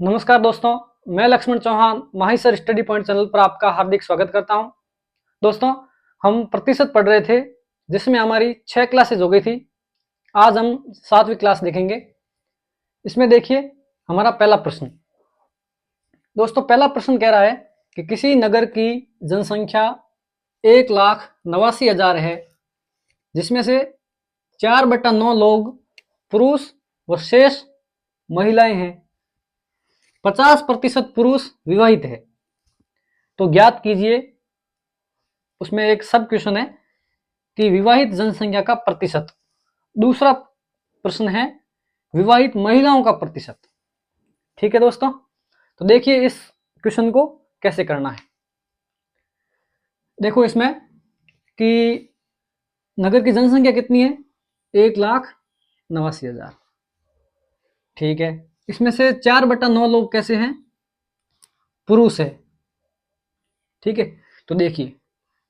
नमस्कार दोस्तों, मैं Laxman Chauhan Mahisar study point channel पर आपका हार्दिक स्वागत करता हूं। दोस्तों, हम प्रतिशत पढ़ रहे थे जिसमें हमारी 6 क्लासेज हो गई थी। आज हम 7वीं क्लास देखेंगे। इसमें देखिए हमारा पहला प्रश्न। दोस्तों, पहला प्रश्न कह रहा है कि किसी नगर की जनसंख्या 1,89,000 है, जिसमें से 4/9 लोग पुरुष व शेष महिलाएं हैं। 50% पुरुष विवाहित है, तो ज्ञात कीजिए। उसमें एक सब क्वेश्चन है कि विवाहित जनसंख्या का प्रतिशत। दूसरा प्रश्न है विवाहित महिलाओं का प्रतिशत। ठीक है दोस्तों, तो देखिए इस क्वेश्चन को कैसे करना है। देखो इसमें कि नगर की जनसंख्या कितनी है, 1,89,000। ठीक है, इसमें से 4/9 लोग कैसे हैं, पुरुष है। ठीक है, तो देखिए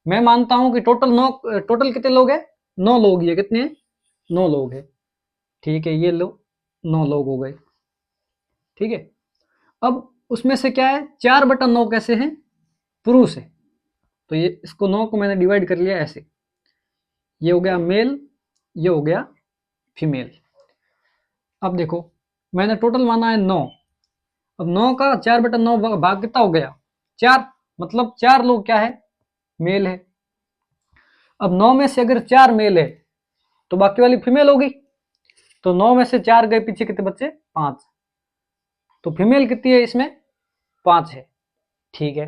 मैं मानता हूं कि टोटल कितने लोग हैं, 9 लोग। ये कितने हैं, 9 लोग हैं। ठीक है, ये लो 9 लोग हो गए। ठीक है, अब उसमें से क्या है, 4/9 कैसे हैं, पुरुष है। तो ये इसको 9 को मैंने डिवाइड कर लिया ऐसे। ये हो गया मेल, ये हो गया फीमेल। अब देखो मैंने टोटल माना है 9। अब 9 का 4/9 भाग कितना हो गया, 4। मतलब 4 लोग क्या है, मेल है। अब 9 में से अगर 4 मेल है तो बाकी वाली फीमेल होगी। तो 9 में से 4 गए, पीछे कितने बच्चे, 5। तो फीमेल कितनी है इसमें, 5 है। ठीक है,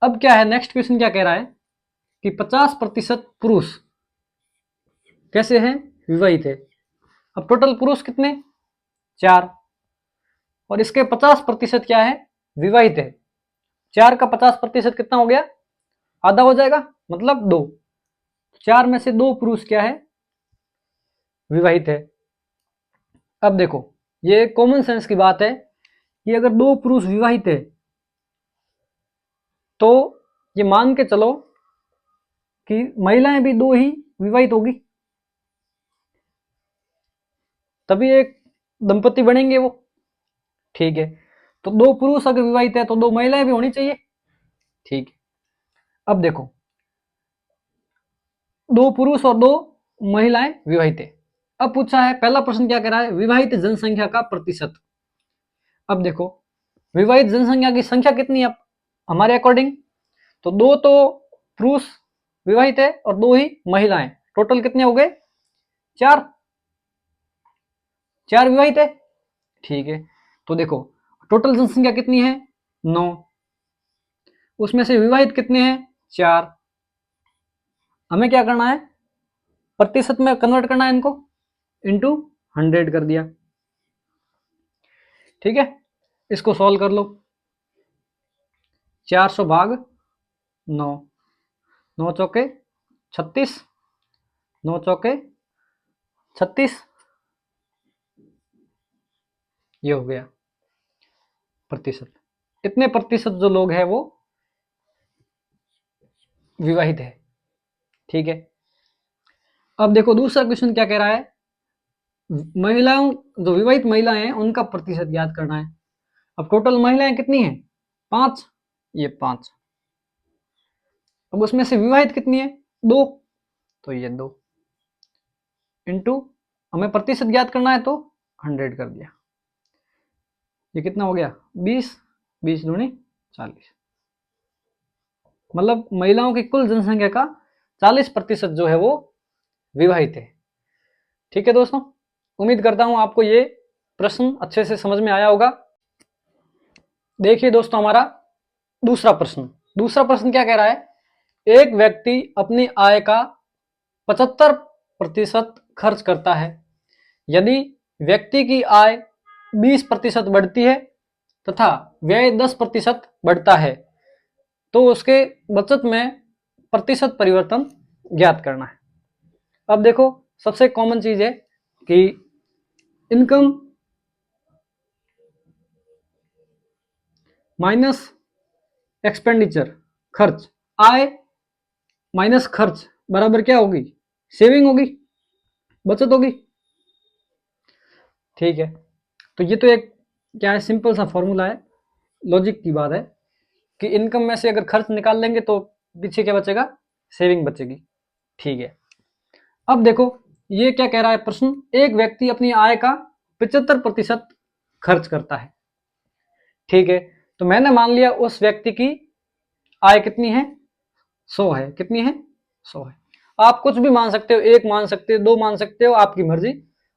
अब क्या है, नेक्स्ट क्वेश्चन क्या कह रहा है कि 50% पुरुष कैसे हैं, विवाहित है। अब टोटल पुरुष कितने, 4, और इसके 50% क्या है, विवाहित है। 4 का 50% कितना हो गया, आधा हो जाएगा, मतलब 2। 4 में से 2 पुरुष क्या है, विवाहित है। अब देखो ये कॉमन सेंस की बात है कि अगर 2 पुरुष विवाहित है तो ये मान के चलो कि महिलाएं भी 2 ही विवाहित होगी, तभी एक दंपति बनेंगे वो। ठीक है, तो 2 पुरुष अगर विवाहित है तो 2 महिलाएं भी होनी चाहिए। ठीक है, अब देखो 2 पुरुष और 2 महिलाएं विवाहित है। अब पूछा है, पहला प्रश्न क्या कह रहा है, विवाहित जनसंख्या का प्रतिशत। अब देखो विवाहित जनसंख्या की संख्या कितनी है हमारे अकॉर्डिंग, तो 2 तो पुरुष विवाहित है और 2 ही महिलाएं। टोटल कितने हो गए, 4। 4 विवाहित है। ठीक है, तो देखो टोटल जनसंख्या कितनी है, 9। उसमें से विवाहित कितने हैं, 4। हमें क्या करना है, प्रतिशत में कन्वर्ट करना है इनको, इंटू 100 कर दिया। ठीक है, इसको सॉल्व कर लो। 400 भाग 9, 9 चौके 36, 9 चौके 36, ये हो गया प्रतिशत। इतने प्रतिशत जो लोग हैं वो विवाहित है। ठीक है, अब देखो दूसरा क्वेश्चन क्या कह रहा है, महिलाओं, जो विवाहित महिलाएं हैं उनका प्रतिशत ज्ञात करना है। अब टोटल महिलाएं कितनी हैं, 5, ये 5। अब उसमें से विवाहित कितनी है, 2, तो ये 2 इंटू, हमें प्रतिशत ज्ञात करना है तो 100 कर दिया। ये कितना हो गया, 20, 20 दूनी 40। मतलब महिलाओं की कुल जनसंख्या का 40% जो है वो विवाहित है। ठीक है दोस्तों, उम्मीद करता हूं आपको ये प्रश्न अच्छे से समझ में आया होगा। देखिए दोस्तों हमारा दूसरा प्रश्न। दूसरा प्रश्न क्या कह रहा है, एक व्यक्ति अपनी आय का 75% खर्च करता है। यदि व्यक्ति की आय 20% बढ़ती है तथा व्यय 10% बढ़ता है तो उसके बचत में प्रतिशत परिवर्तन ज्ञात करना है। अब देखो सबसे कॉमन चीज है कि इनकम माइनस एक्सपेंडिचर, खर्च, आय माइनस खर्च बराबर क्या होगी, सेविंग होगी, बचत होगी। ठीक है, तो ये तो एक क्या है, सिंपल सा फॉर्मूला है, लॉजिक की बात है कि इनकम में से अगर खर्च निकाल लेंगे तो पीछे क्या बचेगा, सेविंग बचेगी। ठीक है, अब देखो ये क्या कह रहा है प्रश्न, एक व्यक्ति अपनी आय का 75% खर्च करता है। ठीक है, तो मैंने मान लिया उस व्यक्ति की आय कितनी है, 100 है। कितनी है, 100 है। आप कुछ भी मान सकते हो, 1 मान सकते हो, 2 मान सकते हो, आपकी मर्जी,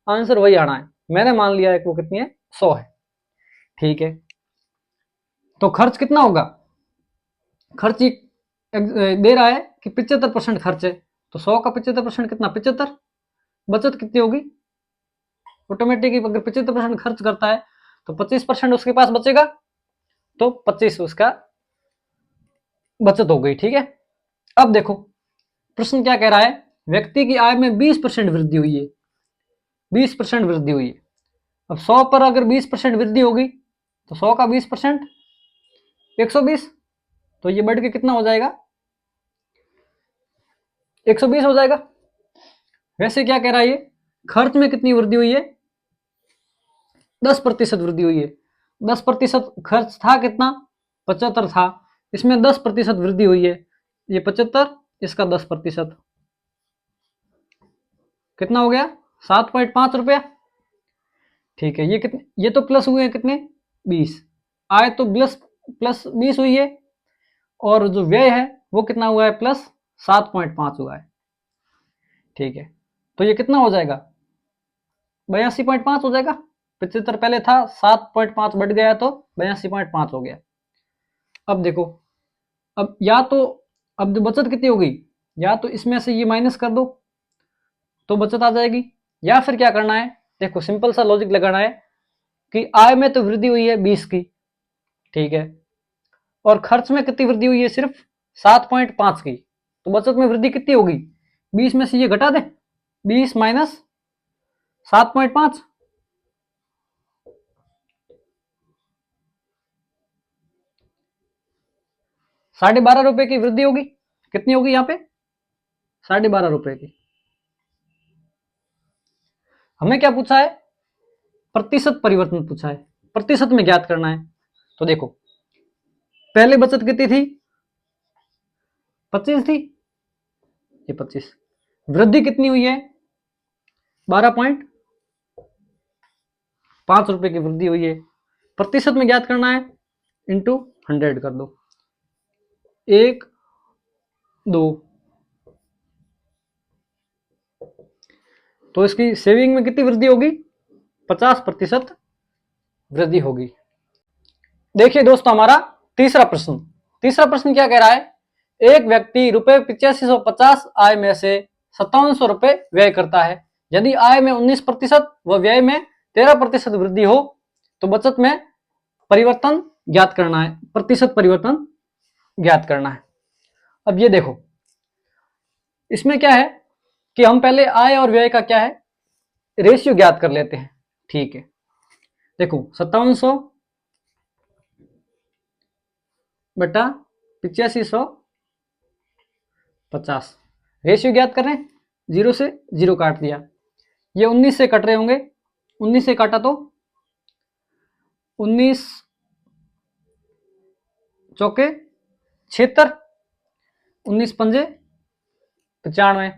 आंसर वही आना है। मैंने मान लिया है कि वो कितनी है, 100 है। ठीक है, तो खर्च कितना होगा, खर्च दे रहा है कि 75% खर्च है, तो 100 का 75% कितना, 75। बचत कितनी होगी, ऑटोमेटिक अगर 75% खर्च करता है तो 25% उसके पास बचेगा, तो 25 उसका बचत हो गई। ठीक है, अब देखो प्रश्न क्या कह रहा है, व्यक्ति की आय में 20% वृद्धि हुई है, 20% वृद्धि हुई है। अब 100 पर अगर 20% वृद्धि होगी तो 100 का 20% 120, तो ये बढ़ के कितना हो जाएगा, 120 हो जाएगा। वैसे क्या कह रहा है ये, खर्च में कितनी वृद्धि हुई है, 10% वृद्धि हुई है। 10% खर्च था कितना, 75 था, इसमें 10% वृद्धि हुई है, ये 75, इसका 10%, कितना हो गया, 7.5 रुपया। ठीक है, ये कितने, ये तो प्लस हुए हैं कितने, 20, आय तो प्लस प्लस 20 हुई है, और जो व्यय है वो कितना हुआ है, प्लस 7.5 हुआ है। ठीक है, तो ये कितना हो जाएगा, 82.5 हो जाएगा। 75 पहले था, 7.5 बढ़ गया तो 82.5 हो गया। अब देखो, अब या तो, अब जो बचत कितनी होगी, या तो इसमें से ये माइनस कर दो तो बचत आ जाएगी, या फिर क्या करना है, देखो सिंपल सा लॉजिक लगाना है कि आय में तो वृद्धि हुई है 20 की, ठीक है, और खर्च में कितनी वृद्धि हुई है, सिर्फ 7.5 की, तो बचत में वृद्धि कितनी होगी, 20 में से ये घटा दे, 20 माइनस 7.5, 12.5 रुपए की वृद्धि होगी। कितनी होगी यहाँ पे, 12.5 रुपए की। हमें क्या पूछा है, प्रतिशत परिवर्तन पूछा है, प्रतिशत में ज्ञात करना है। तो देखो पहले बचत कितनी थी, 25 थी, ये 25, वृद्धि कितनी हुई है, 12.5 रुपए की वृद्धि हुई है, प्रतिशत में ज्ञात करना है, इंटू 100 कर दो, 1 2, तो इसकी सेविंग में कितनी वृद्धि होगी, 50% वृद्धि होगी। देखिए दोस्तों हमारा तीसरा प्रश्न, तीसरा प्रश्न क्या कह रहा है, एक व्यक्ति रुपए 8550 आय में से 5700 रुपए व्यय करता है, यदि आय में 19% व व्यय में 13% वृद्धि हो तो बचत में परिवर्तन ज्ञात करना है, प्रतिशत परिवर्तन ज्ञात करना है। अब ये देखो इसमें क्या है कि हम पहले आय और व्यय का क्या है, रेशियो ज्ञात कर लेते हैं। ठीक है, देखो 5700 बटा 8550, रेशियो ज्ञात कर रहे हैं, 0 से 0 काट दिया, ये 19 से कट रहे होंगे, 19 से काटा तो 19 चौके 76, 19 पंजे 95,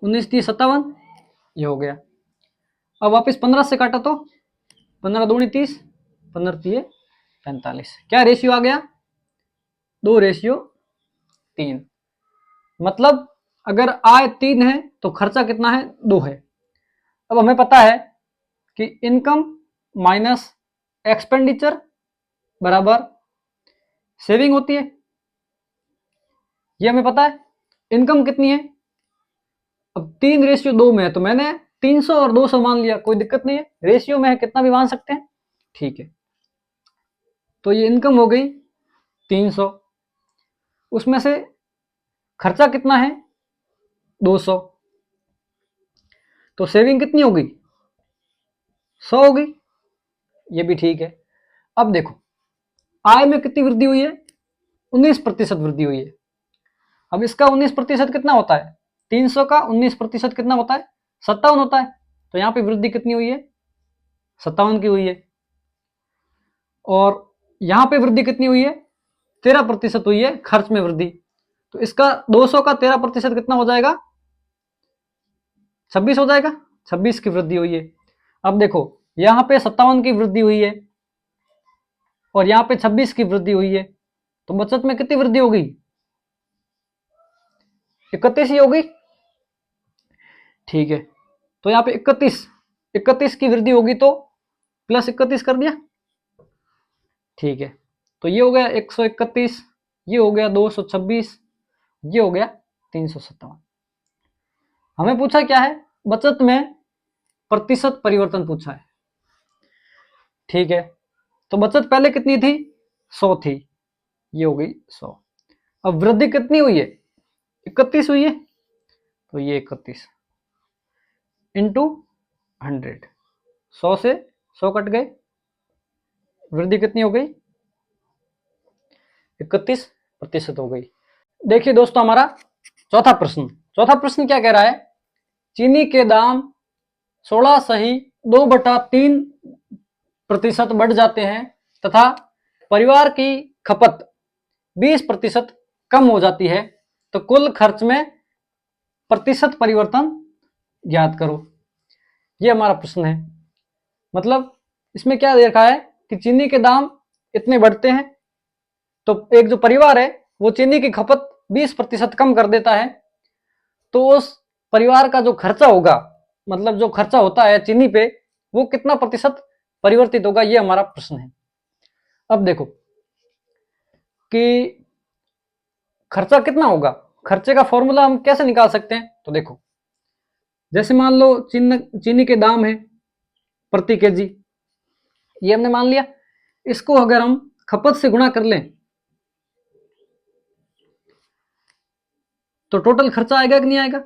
19 30 57, ये हो गया। अब वापस 15 से काटा तो 15 दूनी 30, 15 तिये 45, क्या रेशियो आ गया, 2:3। मतलब अगर आय 3 है तो खर्चा कितना है, 2 है। अब हमें पता है कि इनकम माइनस एक्सपेंडिचर बराबर सेविंग होती है, ये हमें पता है। इनकम कितनी है, अब 3:2 में है तो मैंने 300 और 200 मान लिया, कोई दिक्कत नहीं है, रेशियो में है कितना भी मान सकते हैं। ठीक है, तो ये इनकम हो गई 300, उसमें से खर्चा कितना है 200, तो सेविंग कितनी होगी 100 होगी, ये भी ठीक है। अब देखो आय में कितनी वृद्धि हुई है, 19% वृद्धि हुई है। अब इसका 19% कितना होता है, 300 का 19% कितना होता है, 57 होता है, तो यहाँ पे वृद्धि कितनी हुई है, 57 की हुई है। और यहाँ पे वृद्धि कितनी हुई है, 13% हुई है खर्च में वृद्धि। तो इसका 200 का 13% कितना हो जाएगा, 26 हो जाएगा, 26 की वृद्धि हुई है। अब देखो यहाँ पे 57 की वृद्धि हुई है और यहाँ पे 26 की वृद्धि हुई है, तो बचत में कितनी वृद्धि होगी, 31 ही होगी। ठीक है, तो यहाँ पे 31 की वृद्धि होगी तो प्लस 31 कर दिया। ठीक है, तो ये हो गया 131, ये हो गया 226, ये हो गया 357। हमें पूछा क्या है, बचत में प्रतिशत परिवर्तन पूछा है। ठीक है, तो बचत पहले कितनी थी, 100 थी, ये हो गई 100। अब वृद्धि कितनी हुई है, 31 हुई है, तो ये 31 इंटू 100, 100 से 100 कट गए, वृद्धि कितनी हो गई, 31% हो गई। देखिए दोस्तों हमारा चौथा प्रश्न क्या कह रहा है, चीनी के दाम 16.2/3% बढ़ जाते हैं तथा परिवार की खपत 20% कम हो जाती है, तो कुल खर्च में प्रतिशत परिवर्तन ज्ञात करो। ये हमारा प्रश्न है। मतलब इसमें क्या देखा है कि चीनी के दाम इतने बढ़ते हैं तो एक जो परिवार है वो चीनी की खपत 20% कम कर देता है, तो उस परिवार का जो खर्चा होगा, मतलब जो खर्चा होता है चीनी पे, वो कितना प्रतिशत परिवर्तित होगा, ये हमारा प्रश्न है। अब देखो कि खर्चा कितना होगा, खर्चे का फॉर्मूला हम कैसे निकाल सकते हैं, तो देखो जैसे मान लो चीनी के दाम है प्रति केजी, ये हमने मान लिया, इसको अगर हम खपत से गुणा कर लें तो टोटल खर्चा आएगा कि नहीं आएगा।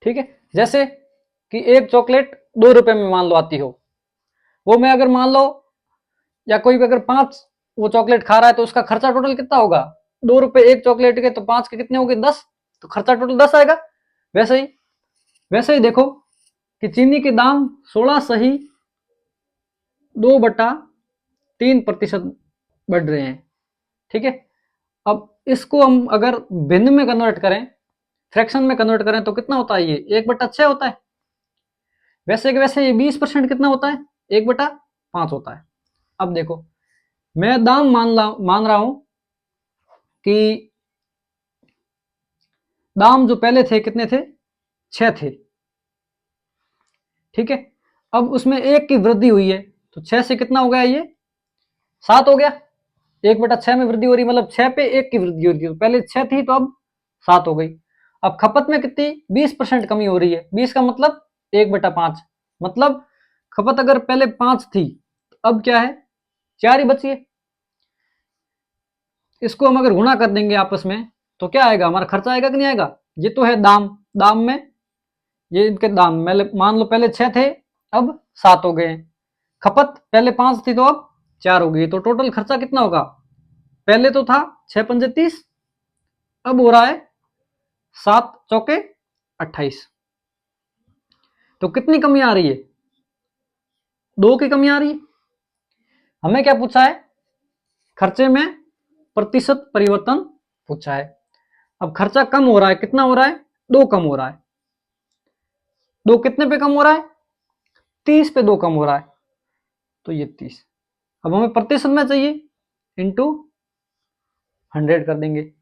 ठीक है, जैसे कि एक चॉकलेट 2 रुपए में मान लो आती हो, वो मैं अगर मान लो या कोई भी अगर 5 वो चॉकलेट खा रहा है तो उसका खर्चा टोटल कितना होगा, 2 रुपए एक चॉकलेट के, तो 5 के कितने हो गए, 10, तो खर्चा टोटल 10 आएगा। वैसे ही देखो कि चीनी के दाम 16.2/3% बढ़ रहे हैं। ठीक है, अब इसको हम अगर भिन्न में कन्वर्ट करें, फ्रैक्शन में कन्वर्ट करें तो कितना होता है, ये 1/6 होता है। वैसे कि वैसे ये 20% कितना होता है, 1/5 होता है। अब देखो मैं दाम मान रहा हूं कि दाम जो पहले थे कितने थे, 6 थे। ठीक है, अब उसमें 1 की वृद्धि हुई है तो 6 से कितना हो गया, ये 7 हो गया। 1/6 में वृद्धि हो रही, मतलब 6 पे 1 की वृद्धि हो रही है, तो पहले 6 थी तो अब 7 हो गई। अब खपत में कितनी, 20% कमी हो रही है, 20 का मतलब 1/5, मतलब खपत अगर पहले 5 थी तो अब क्या है, 4 ही बची है। इसको हम अगर गुणा कर देंगे आपस में तो क्या आएगा, हमारा खर्चा आएगा कि नहीं आएगा। ये तो है दाम में ये इनके दाम मान लो पहले 6 थे अब 7 हो गए, खपत पहले 5 थी तो अब 4 हो गई, तो टोटल खर्चा कितना होगा, पहले तो था 6 पंजे 30, अब हो रहा है 7 चौके 28, तो कितनी कमी आ रही है, 2 की कमी आ रही है। हमें क्या पूछा है, खर्चे में प्रतिशत परिवर्तन पूछा है। अब खर्चा कम हो रहा है, कितना हो रहा है, 2 कम हो रहा है, 2 कितने पे कम हो रहा है, 30 पे 2 कम हो रहा है, तो ये 30। अब हमें प्रतिशत में चाहिए, इंटू 100 कर देंगे।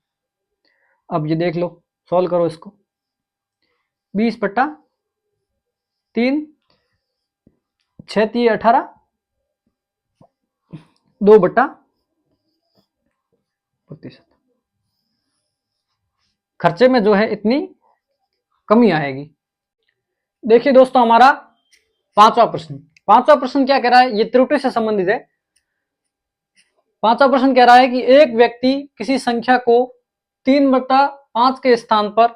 अब ये देख लो, सॉल्व करो इसको, 20/3, 6 3 18, 2/प्रतिशत। खर्चे में जो है इतनी कमी आएगी। देखिए दोस्तों हमारा पांचवा प्रश्न क्या कह रहा है, ये त्रुटि से संबंधित है। पांचवा प्रश्न कह रहा है कि एक व्यक्ति किसी संख्या को 3/5 के स्थान पर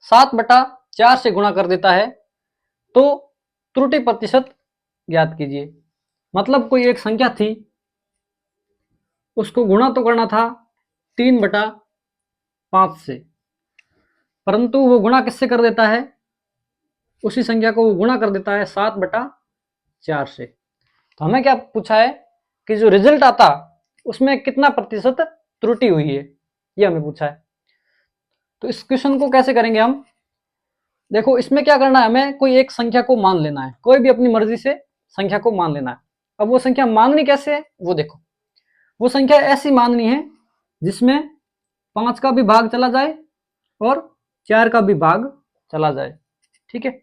7/4 से गुणा कर देता है, तो त्रुटि प्रतिशत ज्ञात कीजिए। मतलब कोई एक संख्या थी, उसको गुणा तो करना था 3/5 से, परंतु वो गुणा किससे कर देता है, उसी संख्या को वो गुणा कर देता है 7/4 4 से। तो हमें क्या पूछा है कि जो रिजल्ट आता उसमें कितना प्रतिशत त्रुटि हुई है, ये हमें पूछा है। तो इस क्वेश्चन को कैसे करेंगे हम? देखो इसमें क्या करना है, हमें कोई एक संख्या को मान लेना है, कोई भी अपनी मर्जी से संख्या को मान लेना है। अब वो संख्या माननी कैसे है वो देखो, वो संख्या ऐसी माननी है जिसमें 5 का भी भाग चला जाए और 4 का भी भाग चला जाए, ठीक है।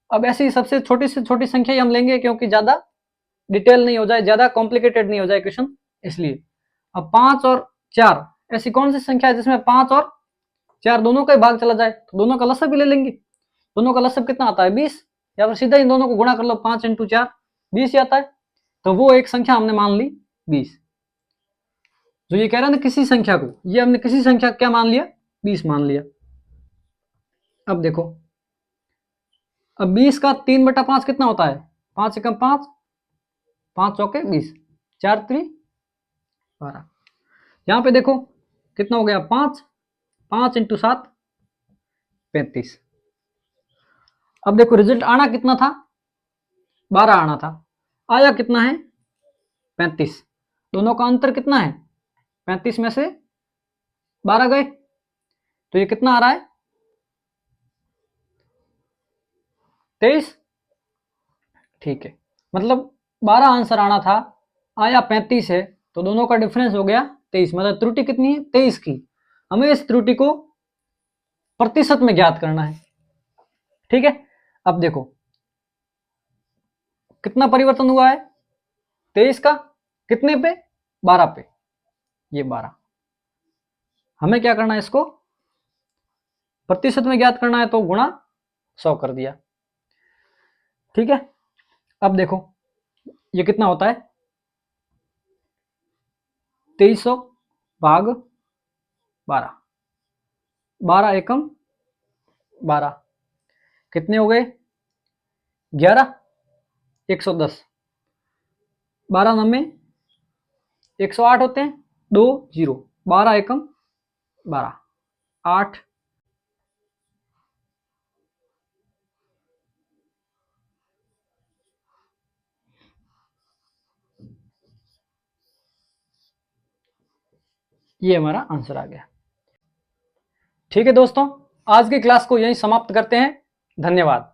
अब ऐसी सबसे छोटी से छोटी संख्या ही हम लेंगे, क्योंकि ज्यादा डिटेल नहीं हो जाए, ज्यादा कॉम्प्लिकेटेड नहीं हो जाए क्वेश्चन, इसलिए। अब 5 और 4 ऐसी कौन सी संख्या है जिसमें 5 और 4 दोनों का ही भाग चला जाए? तो दोनों का लसब भी ले लेंगे। दोनों का लसब कितना आता है? 20। या फिर सीधा इन दोनों को गुणा कर लो, 5 × 4 20 ही आता है। तो वो एक संख्या हमने मान ली 20। जो ये कह रहा है ना किसी संख्या को, ये हमने किसी संख्या क्या मान लिया? 20 मान लिया। अब देखो, अब 20 का 3/5 कितना होता है? 5 एकम 5, 5 चौके 20, 4 3 12। यहां पे देखो कितना हो गया? 5, 5 × 7 35। अब देखो रिजल्ट आना कितना था? 12 आना था, आया कितना है? 35। दोनों का अंतर कितना है? 35 में से 12 गए, तो ये कितना आ रहा है? 23। ठीक है, मतलब 12 आंसर आना था, आया 35 है, तो दोनों का डिफरेंस हो गया 23। मतलब त्रुटि कितनी है? 23 की। हमें इस त्रुटि को प्रतिशत में ज्ञात करना है, ठीक है। अब देखो कितना परिवर्तन हुआ है 23 का, कितने पे? 12 पे, ये 12। हमें क्या करना है? इसको प्रतिशत में ज्ञात करना है, तो गुणा 100 कर दिया, ठीक है। अब देखो ये कितना होता है? 2300 भाग 12, 12 एकम 12, कितने हो गए? 11, 110। 12 नम्मे 108 होते हैं, 2 0, 12 एकम 12, 8। ये हमारा आंसर आ गया, ठीक है दोस्तों। आज की क्लास को यहीं समाप्त करते हैं, धन्यवाद।